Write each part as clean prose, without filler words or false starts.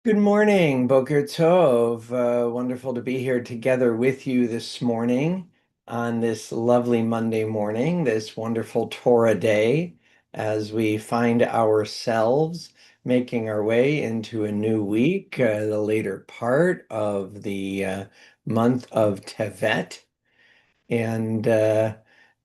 Good morning, Boker Tov. Wonderful to be here together with you this morning on this lovely Monday morning, this wonderful Torah day, as we find ourselves making our way into a new week, the later part of the month of Tevet. And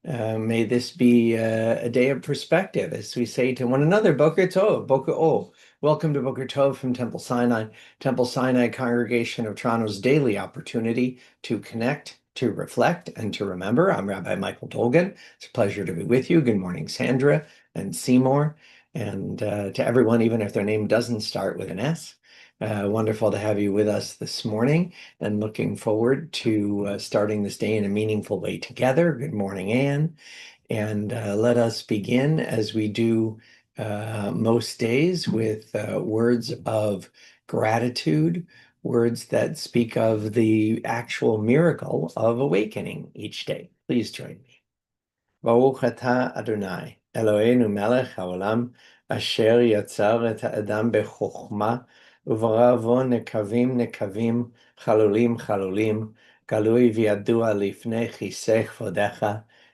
may this be a day of perspective as we say to one another, Boker Tov, Boker O. Welcome to Boker Tov from Temple Sinai. Temple Sinai, congregation of Toronto's daily opportunity to connect, to reflect, and to remember. I'm Rabbi Michael Dolgan. It's a pleasure to be with you. Good morning, Sandra and Seymour. And to everyone, even if their name doesn't start with an S, wonderful to have you with us this morning and looking forward to starting this day in a meaningful way together. Good morning, Anne. And let us begin, as we do most days, with words of gratitude, words that speak of the actual miracle of awakening each day. Please join me. Baruch atah Adonai, Eloheinu melech haolam, asher yatzar et ha'adam bechokma, וברא בו נקבים נקבים, חלולים חלולים, גלוי וידוע לפני כיסא כבודך,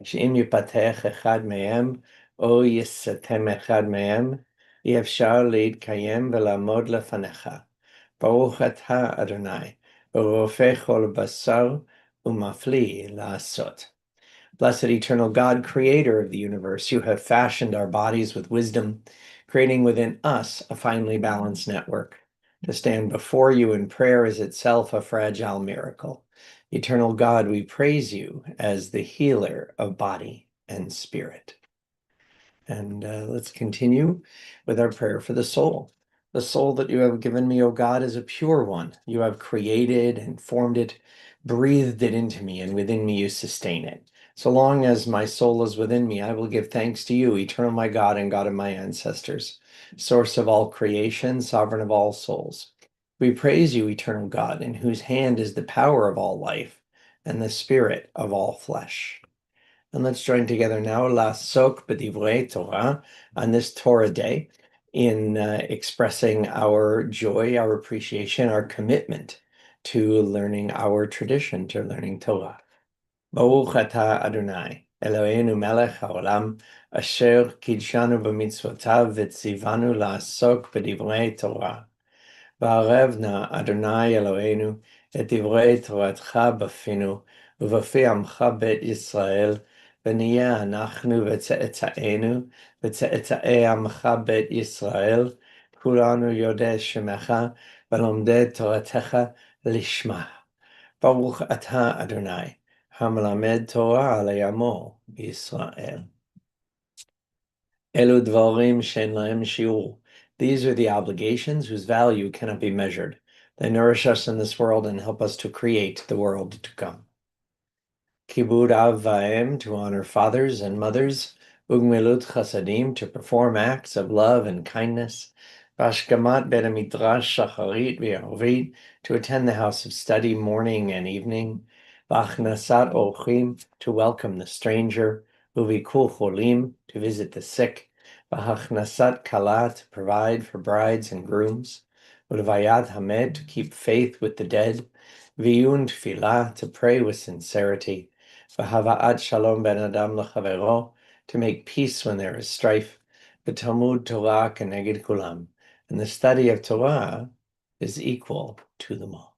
שאם ייפתח אחד מהם, או יסתם אחד מהם, אי אפשר להתקיים ולעמוד לפניך. ברוך אתה אדוני, ורופא כל בשר, ומפליא לעשות. Blessed eternal God, creator of the universe, you have fashioned our bodies with wisdom, creating within us a finely balanced network. To stand before you in prayer is itself a fragile miracle. Eternal God, we praise you as the healer of body and spirit. And let's continue with our prayer for the soul. The soul that you have given me, O God, is a pure one. You have created and formed it, breathed it into me, and within me you sustain it. So long as my soul is within me, I will give thanks to you, eternal my God and God of my ancestors, source of all creation, sovereign of all souls. We praise you, eternal God, in whose hand is the power of all life and the spirit of all flesh. And let's join together now, La'asok b'divrei Torah, on this Torah day, in expressing our joy, our appreciation, our commitment to learning our tradition, to learning Torah. Baruch atah Adonai, Eloheinu melech haolam, asher kidshanu b'mitzvotav v'tzivanu la'asok b'divrei Torah. Va'arev na Adonai Eloheinu et divrei Toratcha b'finu, ובפי עמך בית ישראל, ונהיה אנחנו וצאצאינו, וצאצאי עמך בית ישראל, כולנו יודעי שמך, ולומדי תורתך לשמה. ברוך אתה אדוני, המלמד תורה על עמו בישראל. אלו דברים שאין להם שיעור. These are the obligations whose value cannot be measured. They nourish us in this world and help us to create the world to come. Kibud av va'em, to honor fathers and mothers. Ugmilut chasadim, to perform acts of love and kindness. Bashkamat bet midrash shacharit v'arvit, to attend the house of study morning and evening. V'achnasat orchim, to welcome the stranger. Uvikul cholim, to visit the sick. V'achnasat kala, to provide for brides and grooms. Ulvayat hamed, to keep faith with the dead. V'yun tefillah, to pray with sincerity. V'hava'at shalom ben adam lechavero, to make peace when there is strife. V'talmud Torah keneged kulam, and the study of Torah is equal to them all.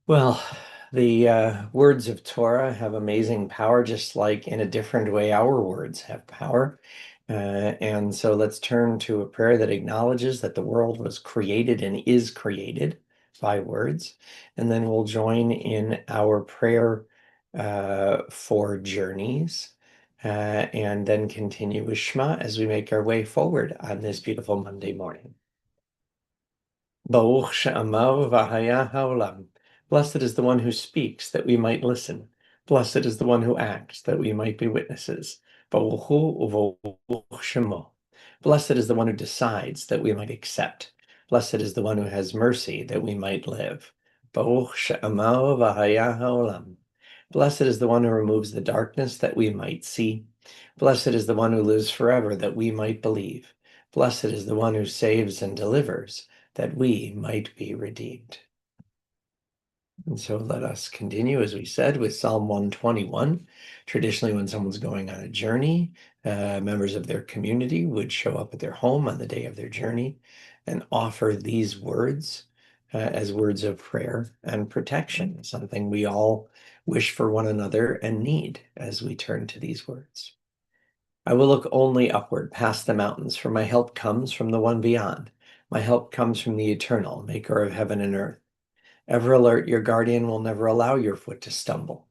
Well, the words of Torah have amazing power, just like in a different way our words have power. And so let's turn to a prayer that acknowledges that the world was created and is created by words. And then we'll join in our prayer for journeys, and then continue with Shema as we make our way forward on this beautiful Monday morning. Baruch she'amar v'haya ha'olam. Blessed is the one who speaks, that we might listen. Blessed is the one who acts, that we might be witnesses. Baruch hu u'baruch shemo. Blessed is the one who decides, that we might accept. Blessed is the one who has mercy, that we might live. Baruch she'amar v'haya ha'olam. Blessed is the one who removes the darkness, that we might see. Blessed is the one who lives forever, that we might believe. Blessed is the one who saves and delivers, that we might be redeemed. And so let us continue, as we said, with Psalm 121. Traditionally, when someone's going on a journey, members of their community would show up at their home on the day of their journey and offer these words as words of prayer and protection, something we all wish for one another and need as we turn to these words. I will look only upward past the mountains, for my help comes from the one beyond. My help comes from the eternal, maker of heaven and earth. Ever alert, your guardian will never allow your foot to stumble.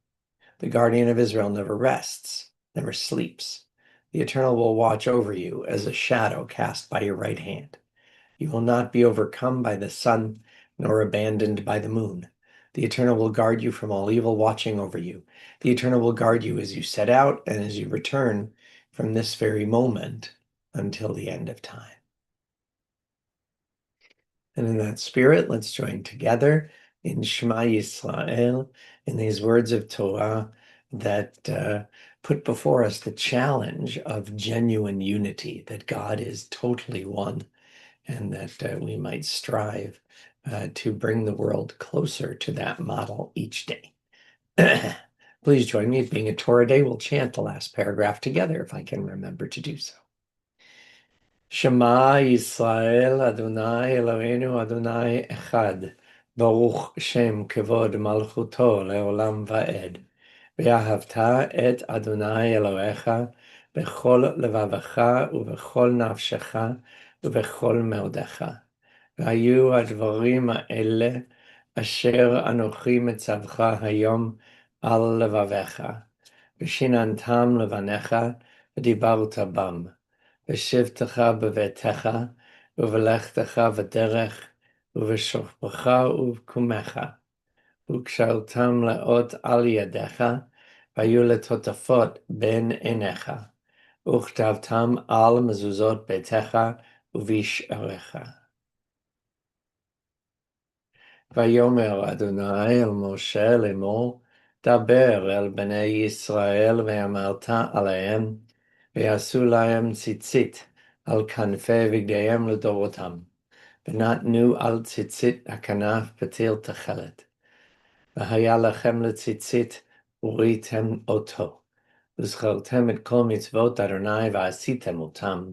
The guardian of Israel never rests, never sleeps. The eternal will watch over you as a shadow cast by your right hand. You will not be overcome by the sun, nor abandoned by the moon. The eternal will guard you from all evil, watching over you. The eternal will guard you as you set out and as you return from this very moment until the end of time. And in that spirit, let's join together in Shema Yisrael, in these words of Torah that put before us the challenge of genuine unity, that God is totally one, and that we might strive to bring the world closer to that model each day. Please join me. Being a Torah day, we'll chant the last paragraph together if I can remember to do so. Shema Yisrael, Adonai Eloheinu, Adonai Echad, Baruch Shem Kevod Malchuto Leolam Va'ed. Ve'ahavta et Adonai Elohecha bechol levavecha ubechol nafshecha ubechol meodecha. Ve'hayu advarim ha'ele asher anochi metzavcha hayom al levavecha. Ve'shinantam levanecha v'dibarta bam. ושבתך בביתך, ובלכתך בדרך, ובשוכבך ובקומך, וקשרתם לאות על ידיך, והיו לטוטפות בין עיניך, וכתבתם על מזוזות ביתך ובשעריך. ויאמר אדוני אל משה לאמור, דבר אל בני ישראל ואמרת עליהם, ויעשו להם ציצית על כנפי בגדיהם לדורותם, ונתנו על ציצית הכנף פתיל תכלת. והיה לכם לציצית וראיתם אותו, וזכרתם את כל מצוות אדוני ועשיתם אותם.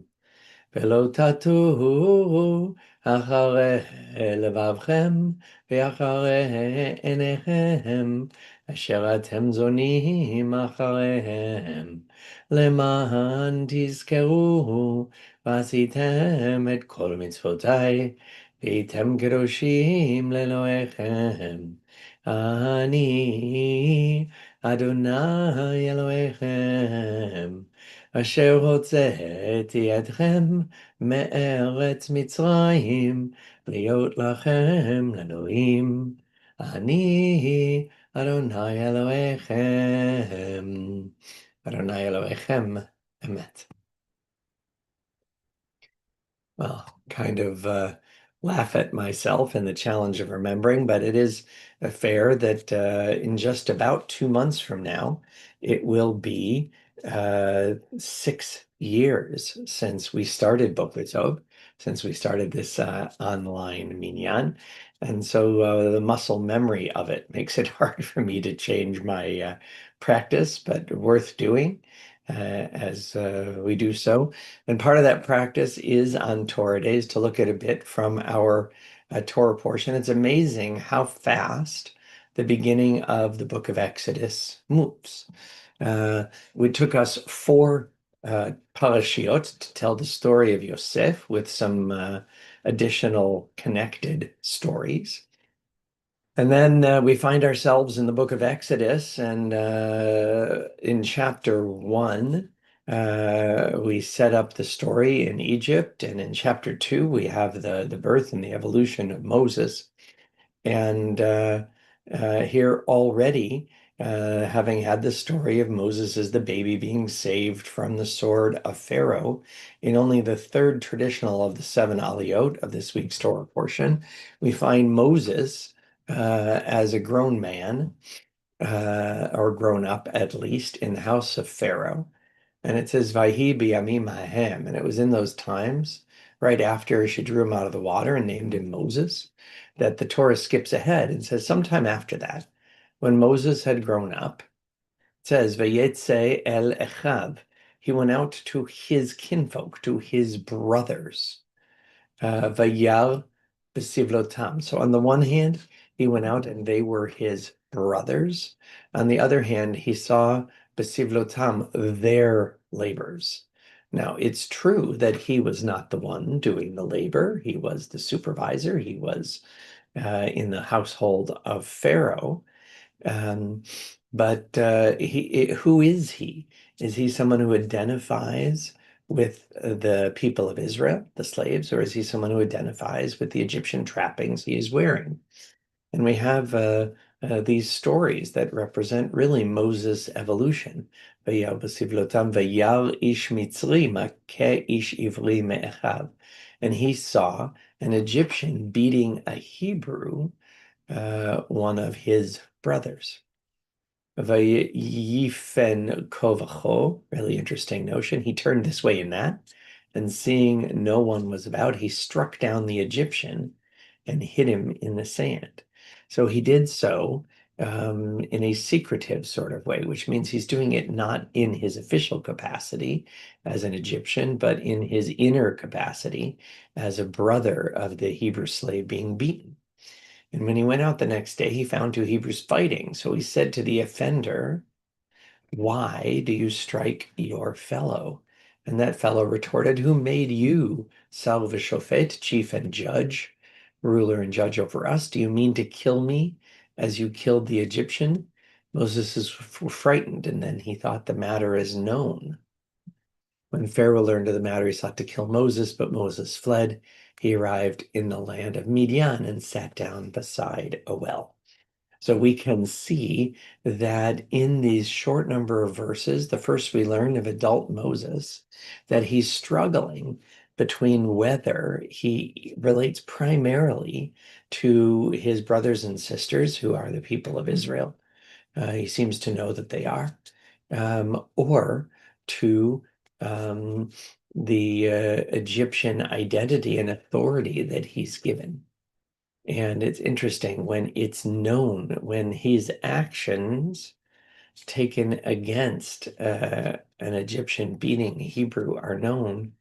ולא תטורו אחרי לבבכם ואחרי עיניכם, אשר אתם זונים אחריהם, למען תזכרו ועשיתם את כל מצוותיי, והייתם קדושים לאלוהיכם. אני אדוני אלוהיכם, אשר הוצאתי אתכם מארץ מצרים, להיות לכם לאלוהים. אני אדוני אלוהיכם. אדוני אלוהיכם, אמת. Well, kind of laugh at myself and the challenge of remembering, but it is fair that in just about 2 months from now, it will be 6 years since we started Boker Tov, since we started this online minyan. And so the muscle memory of it makes it hard for me to change my practice, but worth doing as we do so. And part of that practice is on Torah days to look at a bit from our Torah portion. It's amazing how fast the beginning of the book of Exodus moves. It took us 4 parashiot to tell the story of Yosef with some additional connected stories. And then we find ourselves in the book of Exodus, and in chapter 1, we set up the story in Egypt, and in chapter 2, we have the birth and the evolution of Moses. And here already, having had the story of Moses as the baby being saved from the sword of Pharaoh, in only the 3rd traditional of the 7 aliyot of this week's Torah portion, we find Moses as a grown man, or grown up at least, in the house of Pharaoh. And it says, Vayhi biyamim hahem, and it was in those times right after she drew him out of the water and named him Moses, that the Torah skips ahead and says sometime after that, when Moses had grown up, it says, Vayetze el Echav, he went out to his kinfolk, to his brothers. Vayar b'sivlotam. So on the one hand, he went out and they were his brothers. On the other hand, he saw b'sivlotam their labors. Now, it's true that he was not the one doing the labor. He was the supervisor. He was in the household of Pharaoh. Um, but who is he? Is he someone who identifies with the people of Israel, the slaves, or is he someone who identifies with the Egyptian trappings he is wearing? And we have these stories that represent really Moses' evolution. And he saw an Egyptian beating a Hebrew, one of his brothers. Vayifen kovacho, really interesting notion. He turned this way and that, and seeing no one was about, he struck down the Egyptian and hid him in the sand. So he did so in a secretive sort of way, which means he's doing it not in his official capacity as an Egyptian, but in his inner capacity as a brother of the Hebrew slave being beaten. And when he went out the next day, he found two Hebrews fighting. So he said to the offender, why do you strike your fellow? And that fellow retorted, who made you Salva Shofet, chief and judge, ruler and judge over us? Do you mean to kill me as you killed the Egyptian? Moses is frightened, and then he thought the matter is known. When Pharaoh learned of the matter, he sought to kill Moses, but Moses fled. He arrived in the land of Midian and sat down beside a well. So we can see that in these short number of verses, the first we learn of adult Moses, that he's struggling between whether he relates primarily to his brothers and sisters, who are the people of Israel. He seems to know that they are, or to the Egyptian identity and authority that he's given. And it's interesting when it's known, when his actions taken against an Egyptian beating Hebrew are known,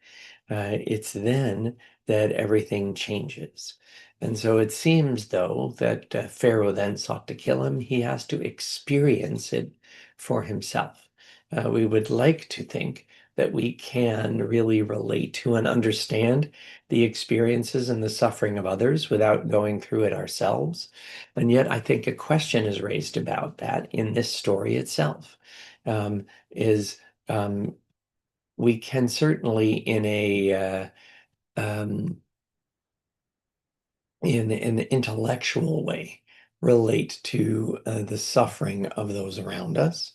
it's then that everything changes. And so it seems, though, that Pharaoh then sought to kill him. He has to experience it for himself. We would like to think that we can really relate to and understand the experiences and the suffering of others without going through it ourselves. And yet, I think a question is raised about that in this story itself. Is we can certainly, in an intellectual way, relate to the suffering of those around us.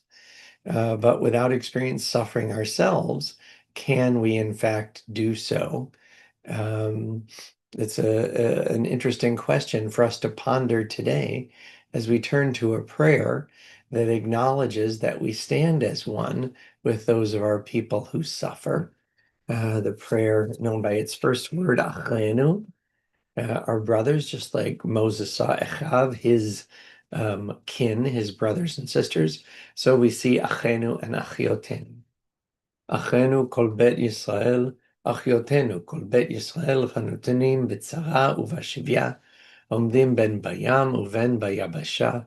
But without experience suffering ourselves, can we in fact do so? It's an interesting question for us to ponder today as we turn to a prayer that acknowledges that we stand as one with those of our people who suffer. The prayer known by its first word, Achenu, our brothers, just like Moses saw Echav, his kin, his brothers and sisters. So we see Achenu and Achiotenu. Achenu kol bet Yisrael, Achiotenu kol bet Yisrael, Chanutanim b'tzara ubashivya, עומדים בין בים ובין ביבשה,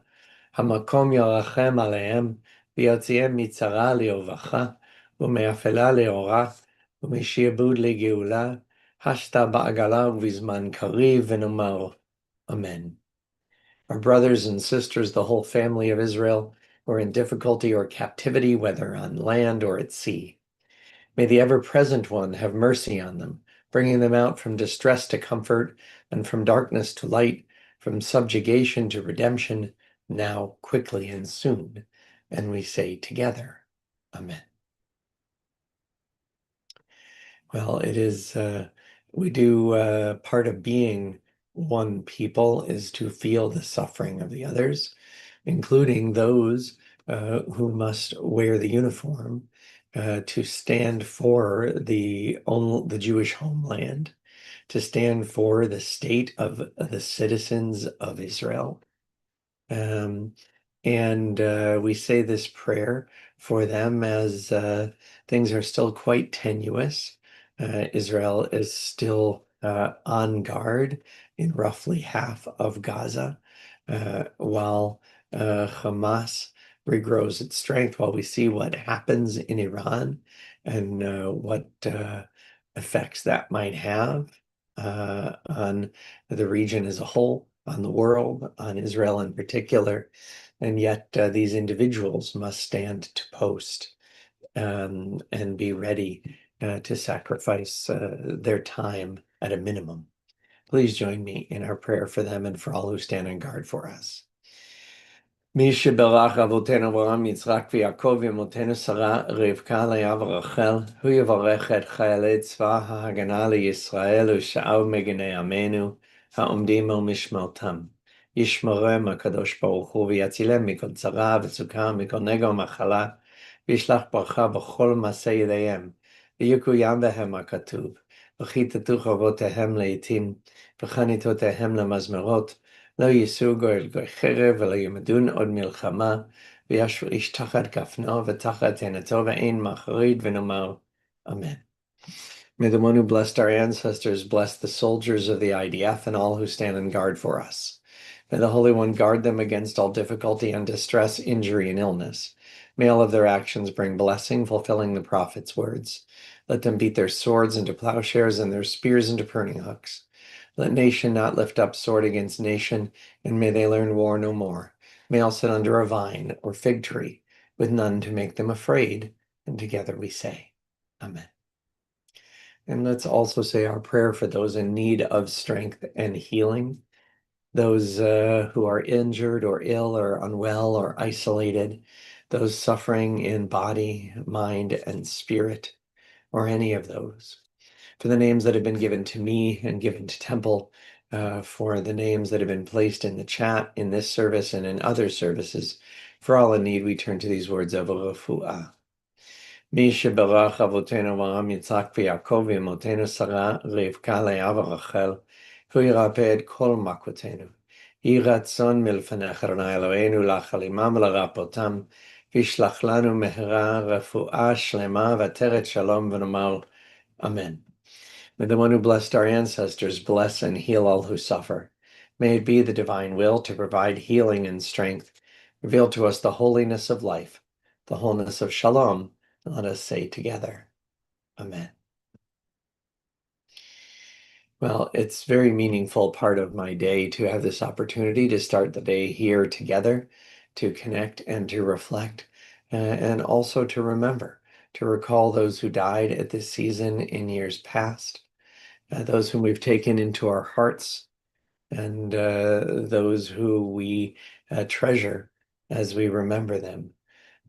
המקום ירחם עליהם, ויוציאם מצרה לרווחה, ומאפלה לאורה, ומשעבוד לגאולה, השתה בעגלה ובזמן קריב, ונאמר, Amen. Our brothers and sisters, the whole family of Israel, were in difficulty or captivity, whether on land or at sea. May the ever-present one have mercy on them, bringing them out from distress to comfort, and from darkness to light, from subjugation to redemption, now, quickly, and soon. And we say together, Amen. Well, it is, we do, part of being one people is to feel the suffering of the others, including those who must wear the uniform to stand for the Jewish homeland to stand for the state of the citizens of Israel. Um, and we say this prayer for them as things are still quite tenuous. Israel is still on guard in roughly half of Gaza, while Hamas regrows its strength, while we see what happens in Iran and what effects that might have on the region as a whole, on the world, on Israel in particular. And yet these individuals must stand to post and be ready to sacrifice their time at a minimum. Please join me in our prayer for them and for all who stand on guard for us. מי שברך אבותינו אברהם, יצחק ויעקב, אמותינו שרה, רבקה, לאה ורחל, הוא יברך את חיילי צבא ההגנה לישראל ושאר מגיני עמנו, העומדים על משמרתם. ישמרם הקדוש ברוך הוא ויצילם מכל צרה וצוקה, מכל נגע ומחלה, וישלח ברכה בכל מעשה ידיהם, ויקוים בהם הכתוב, וכיתתו חרבותיהם לעתים, וחניתותיהם למזמרות, לא יישאו גוי חרב ולא ילמדון עוד מלחמה, וישב איש תחת גפנו ותחת תאנתו ואין מחריד, ונאמר Amen. May the one who blessed our ancestors bless the soldiers of the IDF and all who stand in guard for us. May the Holy One guard them against all difficulty and distress, injury, and illness. May all of their actions bring blessing, fulfilling the prophet's words. Let them beat their swords into plowshares and their spears into pruning hooks. Let nation not lift up sword against nation, and may they learn war no more. May all sit under a vine or fig tree, with none to make them afraid. And together we say, Amen. And let's also say our prayer for those in need of strength and healing, those who are injured or ill or unwell or isolated, those suffering in body, mind, and spirit, or any of those. For the names that have been given to me and given to Temple, for the names that have been placed in the chat in this service and in other services, for all in need, we turn to these words of refuah. מי שברך אבותינו אברהם, יצחק ויעקב ואמותינו שרה, רבקה, לאה ורחל, הוא ירפא את כל מכותינו. יהי רצון מלפניך, אדוני אלוהינו, להחלימם ולרפאותם, וישלח לנו מהרה רפואה שלמה ועטרת שלום, ונאמר Amen. May the one who blessed our ancestors bless and heal all who suffer. May it be the divine will to provide healing and strength. Reveal to us the holiness of life, the wholeness of shalom. And let us say together, Amen. Well, it's a very meaningful part of my day to have this opportunity to start the day here together, to connect and to reflect, and also to remember, to recall those who died at this season in years past, those whom we've taken into our hearts, and those who we treasure as we remember them.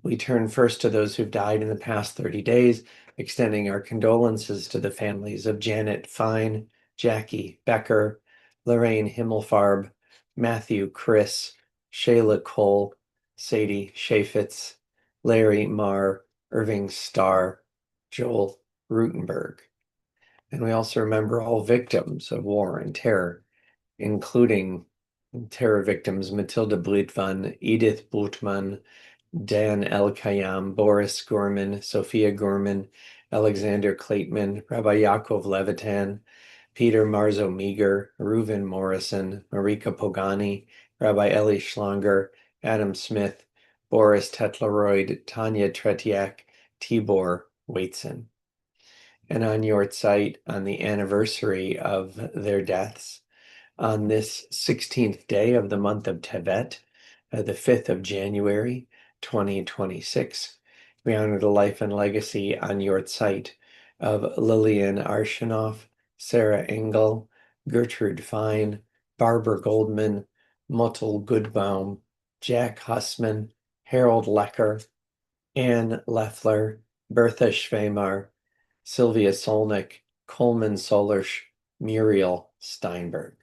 We turn first to those who've died in the past 30 days, extending our condolences to the families of Janet Fine, Jackie Becker, Lorraine Himmelfarb, Matthew Chris, Shayla Cole, Sadie Shafitz, Larry Marr, Irving Starr, Joel Rutenberg. And we also remember all victims of war and terror, including terror victims Matilda Blitvan, Edith Blutman, Dan El-Kayam, Boris Gorman, Sophia Gorman, Alexander Klaitman, Rabbi Yaakov Levitan, Peter Marzo Meager, Reuven Morrison, Marika Pogani, Rabbi Eli Schlanger, Adam Smith, Boris Tetleroyd, Tanya Tretiak, Tibor Waitson. And on Yahrzeit, on the anniversary of their deaths, on this 16th day of the month of Tevet, the 5th of January, 2026, we honor the life and legacy on Yahrzeit of Lillian Arshinoff, Sarah Engel, Gertrude Fine, Barbara Goldman, Mottel Goodbaum, Jack Hussman, Harold Lecker, Anne Leffler, Bertha Schwemar, Sylvia Solnick, Coleman Solersh, Muriel Steinberg.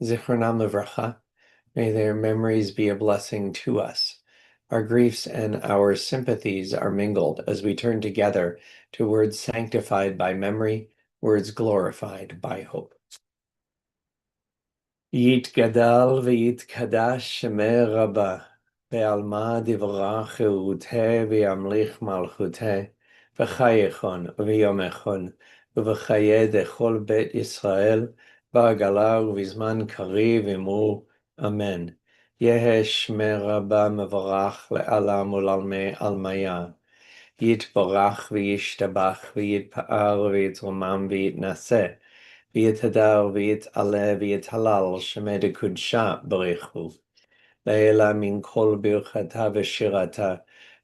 Zichronam Livracha, may their memories be a blessing to us. Our griefs and our sympathies are mingled as we turn together to words sanctified by memory, words glorified by hope. יתגדל ויתקדש שמי רבה, בעלמא דברך חירותה וימליך מלכותה, וחייכון ויומכון, ובחיי דכל בית ישראל, בעגלה ובזמן קריב אמרו אמן. יהא שמי רבה מבורך לעלם ולעלמי עלמיה. יתברך וישתבח ויתפאר ויתרומם ויתנשא. ויתהדר ויתעלה ויתהלל שמי דקודשה ברכו. לעילה מן כל ברכתה ושירתה,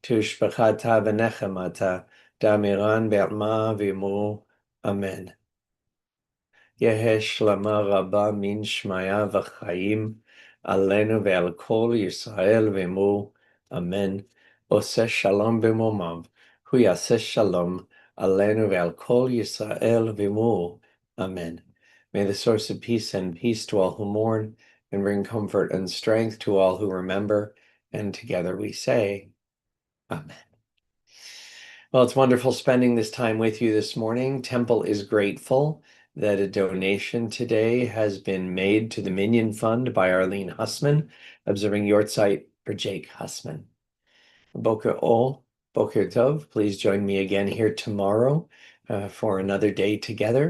תשבחתה ונחמתה, דאמירן בעלמא ואמרו אמן. יהא שלמה רבה מן שמיה וחיים עלינו ועל כל ישראל ואמרו אמן. עושה שלום במרומיו, הוא יעשה שלום עלינו ועל כל ישראל ואמרו amen. May the source of peace send peace to all who mourn and bring comfort and strength to all who remember. And together we say, amen. Well, it's wonderful spending this time with you this morning. Temple is grateful that a donation today has been made to the Minyan Fund by Arlene Hussman, observing Yahrzeit for Jake Hussman. Boker Tov, please join me again here tomorrow for another day together.